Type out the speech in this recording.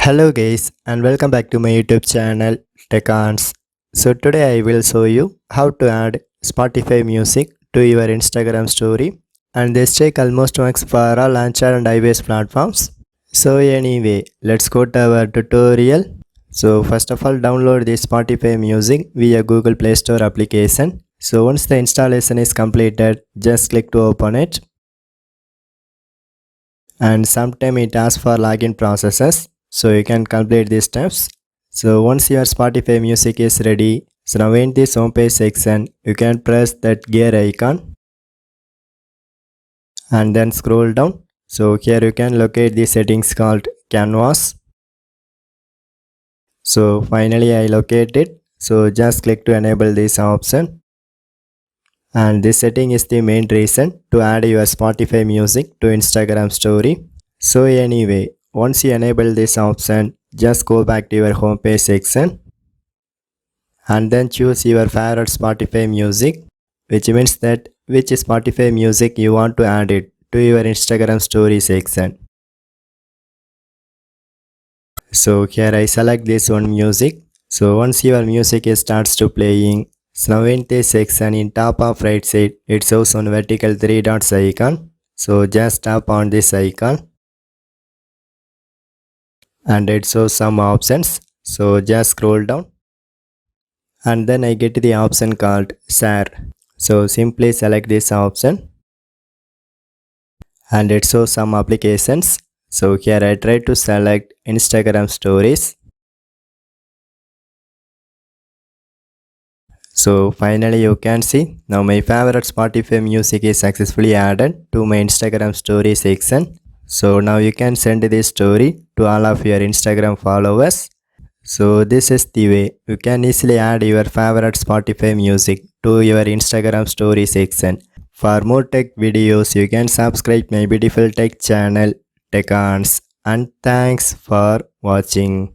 Hello guys and welcome back to my YouTube channel TechArts. So today I will show you how to add Spotify music to your Instagram story, and this trick almost works for all Android and iOS platforms. So anyway, let's go to our tutorial. So first of all, download the Spotify music via Google Play Store application. So once the installation is completed, just click to open it, and sometime it asks for login processes, so you can complete these steps. So once your Spotify music is ready, so now in this homepage section you can press that gear icon and then scroll down. So here you can locate the settings called canvas. So finally I locate it, so just click to enable this option, and this setting is the main reason to add your Spotify music to Instagram story. So anyway, once you enable this option, just go back to your homepage section and then choose your favorite Spotify music, which means that which Spotify music you want to add it to your Instagram story section. So here I select this one music. So once your music starts to playing, so now in this section in top of right side, it shows on vertical 3 dots icon. So just tap on this icon and it shows some options. So just scroll down and then I get the option called share. So simply select this option and it shows some applications. So here I try to select Instagram stories. So finally you can see now my favorite Spotify music is successfully added to my Instagram story section. So now you can send this story to all of your Instagram followers. So this is the way you can easily add your favorite Spotify music to your Instagram story section. For more tech videos, you can subscribe my beautiful tech channel TechArts, and thanks for watching.